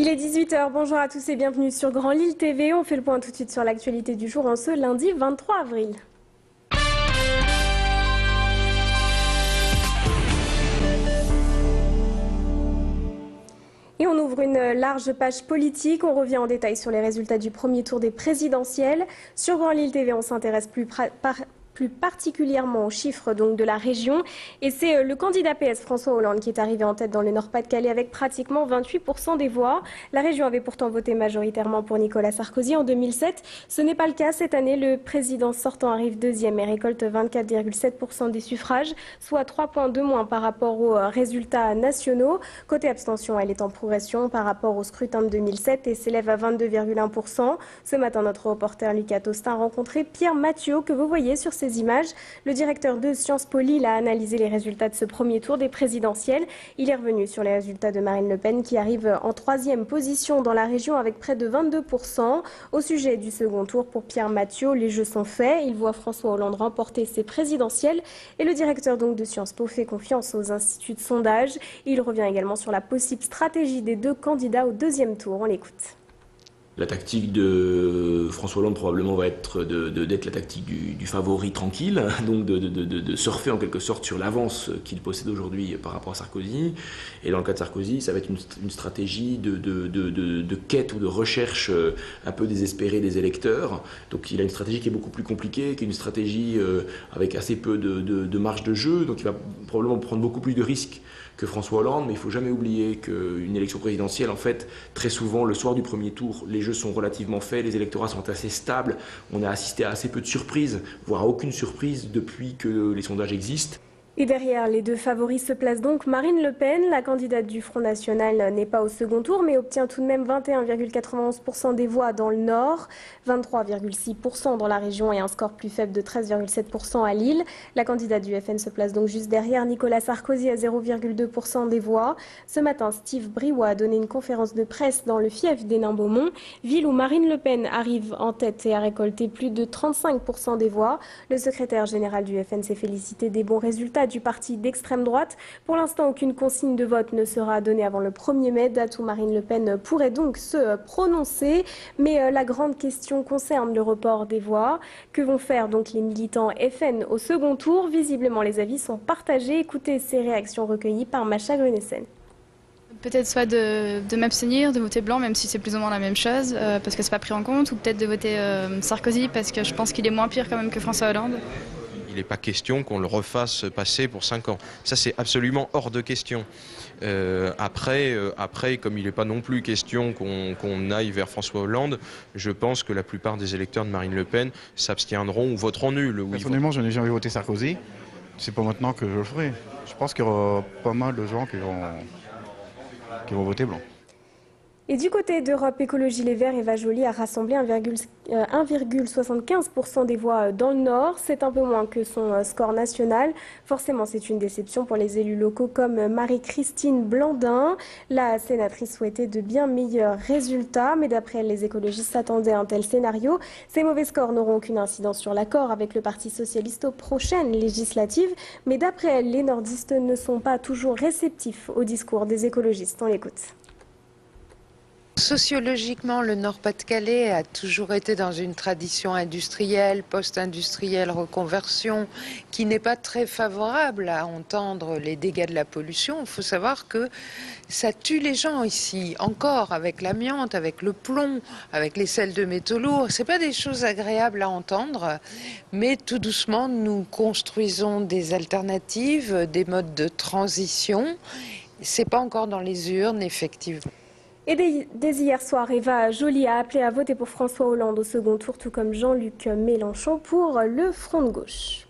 Il est 18 h, bonjour à tous et bienvenue sur Grand Lille TV. On fait le point tout de suite sur l'actualité du jour en ce lundi 23 avril. Et on ouvre une large page politique. On revient en détail sur les résultats du premier tour des présidentielles. Sur Grand Lille TV, on s'intéresse plus particulièrement aux chiffres donc, de la région. Et c'est le candidat PS François Hollande qui est arrivé en tête dans le Nord-Pas-de-Calais avec pratiquement 28% des voix. La région avait pourtant voté majoritairement pour Nicolas Sarkozy en 2007. Ce n'est pas le cas cette année. Le président sortant arrive deuxième et récolte 24,7% des suffrages, soit 3 points de moins par rapport aux résultats nationaux. Côté abstention, elle est en progression par rapport au scrutin de 2007 et s'élève à 22,1%. Ce matin, notre reporter Lucas Tostin a rencontré Pierre Mathieu, que vous voyez sur ces images. Le directeur de Sciences Po Lille a analysé les résultats de ce premier tour des présidentielles. Il est revenu sur les résultats de Marine Le Pen qui arrive en 3e position dans la région avec près de 22%. Au sujet du second tour, pour Pierre Mathieu, les jeux sont faits. Il voit François Hollande remporter ses présidentielles et le directeur donc de Sciences Po fait confiance aux instituts de sondage. Il revient également sur la possible stratégie des deux candidats au deuxième tour. On l'écoute. La tactique de François Hollande probablement va être d'être la tactique du favori tranquille, donc de surfer en quelque sorte sur l'avance qu'il possède aujourd'hui par rapport à Sarkozy. Et dans le cas de Sarkozy, ça va être une stratégie de quête ou de recherche un peu désespérée des électeurs. Donc il a une stratégie qui est beaucoup plus compliquée, qui est une stratégie avec assez peu de marge de jeu, donc il va probablement prendre beaucoup plus de risques que François Hollande, mais il ne faut jamais oublier qu'une élection présidentielle, en fait, très souvent, le soir du premier tour, les jeux sont relativement faits, les électorats sont assez stables, on a assisté à assez peu de surprises, voire à aucune surprise depuis que les sondages existent. Et derrière les deux favoris se place donc Marine Le Pen. La candidate du Front National n'est pas au second tour, mais obtient tout de même 21,91% des voix dans le Nord, 23,6% dans la région et un score plus faible de 13,7% à Lille. La candidate du FN se place donc juste derrière Nicolas Sarkozy à 0,2% des voix. Ce matin, Steve Briouat a donné une conférence de presse dans le fief d'Hénin-Beaumont, ville où Marine Le Pen arrive en tête et a récolté plus de 35% des voix. Le secrétaire général du FN s'est félicité des bons résultats du parti d'extrême droite. Pour l'instant, aucune consigne de vote ne sera donnée avant le 1er mai, date où Marine Le Pen pourrait donc se prononcer. Mais la grande question concerne le report des voix. Que vont faire donc les militants FN au second tour? Visiblement, les avis sont partagés. Écoutez ces réactions recueillies par Macha Grunessen. Peut-être soit de m'abstenir, de voter blanc, même si c'est plus ou moins la même chose, parce que c'est pas pris en compte, ou peut-être de voter Sarkozy, parce que je pense qu'il est moins pire quand même que François Hollande. Il n'est pas question qu'on le refasse passer pour 5 ans. Ça, c'est absolument hors de question. Après, comme il n'est pas non plus question qu'on aille vers François Hollande, je pense que la plupart des électeurs de Marine Le Pen s'abstiendront ou voteront nul. Personnellement, je n'ai jamais voté Sarkozy. C'est pas maintenant que je le ferai. Je pense qu'il y aura pas mal de gens qui vont voter blanc. Et du côté d'Europe Écologie Les Verts, Eva Joly a rassemblé 1,75% des voix dans le Nord. C'est un peu moins que son score national. Forcément, c'est une déception pour les élus locaux comme Marie-Christine Blandin. La sénatrice souhaitait de bien meilleurs résultats, mais d'après elle, les écologistes s'attendaient à un tel scénario. Ces mauvais scores n'auront aucune incidence sur l'accord avec le Parti socialiste aux prochaines législatives. Mais d'après elle, les nordistes ne sont pas toujours réceptifs au discours des écologistes. On l'écoute. Sociologiquement, le Nord-Pas-de-Calais a toujours été dans une tradition industrielle, post-industrielle, reconversion, qui n'est pas très favorable à entendre les dégâts de la pollution. Il faut savoir que ça tue les gens ici, encore avec l'amiante, avec le plomb, avec les sels de métaux lourds. Ce n'est pas des choses agréables à entendre, mais tout doucement, nous construisons des alternatives, des modes de transition. Ce n'est pas encore dans les urnes, effectivement. Et dès hier soir, Eva Joly a appelé à voter pour François Hollande au second tour, tout comme Jean-Luc Mélenchon pour le Front de gauche.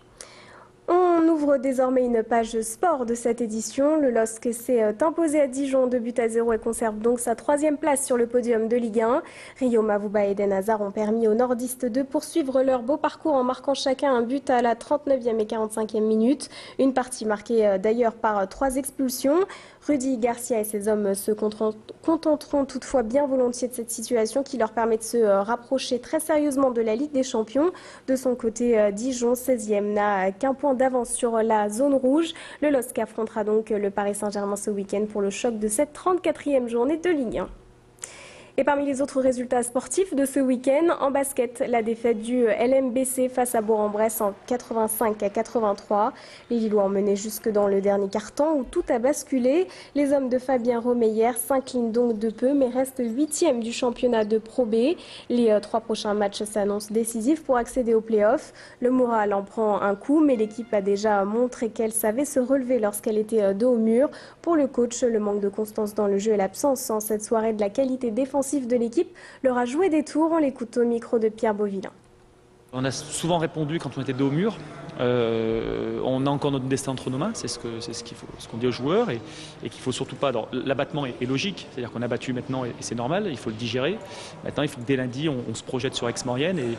On ouvre désormais une page sport de cette édition. Le LOSC s'est imposé à Dijon 2-0 et conserve donc sa 3e place sur le podium de Ligue 1. Rio Mavuba et Eden Hazard ont permis aux nordistes de poursuivre leur beau parcours en marquant chacun un but à la 39e et 45e minute. Une partie marquée d'ailleurs par 3 expulsions. Rudy Garcia et ses hommes se contenteront toutefois bien volontiers de cette situation qui leur permet de se rapprocher très sérieusement de la Ligue des Champions. De son côté, Dijon, 16e, n'a qu'un point d'avance sur la zone rouge. Le LOSC affrontera donc le Paris Saint-Germain ce week-end pour le choc de cette 34e journée de Ligue 1. Et parmi les autres résultats sportifs de ce week-end, en basket, la défaite du LMBC face à Bourg-en-Bresse en 85-83. Les Lillois ont mené jusque dans le dernier quart-temps où tout a basculé. Les hommes de Fabien Romeyer s'inclinent donc de peu mais restent 8e du championnat de Pro B. Les 3 prochains matchs s'annoncent décisifs pour accéder aux play-offs. Le moral en prend un coup mais l'équipe a déjà montré qu'elle savait se relever lorsqu'elle était dos au mur. Pour le coach, le manque de constance dans le jeu et l'absence en cette soirée de la qualité défensive de l'équipe leur a joué des tours. On l'écoute au micro de Pierre Beauvillain. On a souvent répondu quand on était dos au mur. On a encore notre destin entre nos mains, c'est ce qu'on dit aux joueurs et qu'il faut surtout pas. Alors, l'abattement est logique, c'est-à-dire qu'on a battu maintenant et c'est normal, il faut le digérer. Maintenant, il faut que dès lundi, on se projette sur Aix-Maurienne et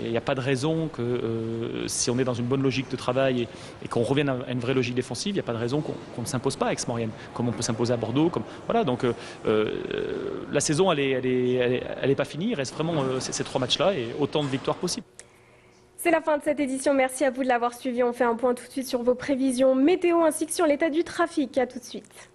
il n'y a pas de raison que si on est dans une bonne logique de travail et qu'on revienne à une vraie logique défensive, il n'y a pas de raison qu'on ne s'impose pas à Aix-Maurienne, comme on peut s'imposer à Bordeaux. Voilà, donc la saison, elle est pas finie, il reste vraiment ces 3 matchs-là et autant de victoires possibles. C'est la fin de cette édition. Merci à vous de l'avoir suivi. On fait un point tout de suite sur vos prévisions météo ainsi que sur l'état du trafic. À tout de suite.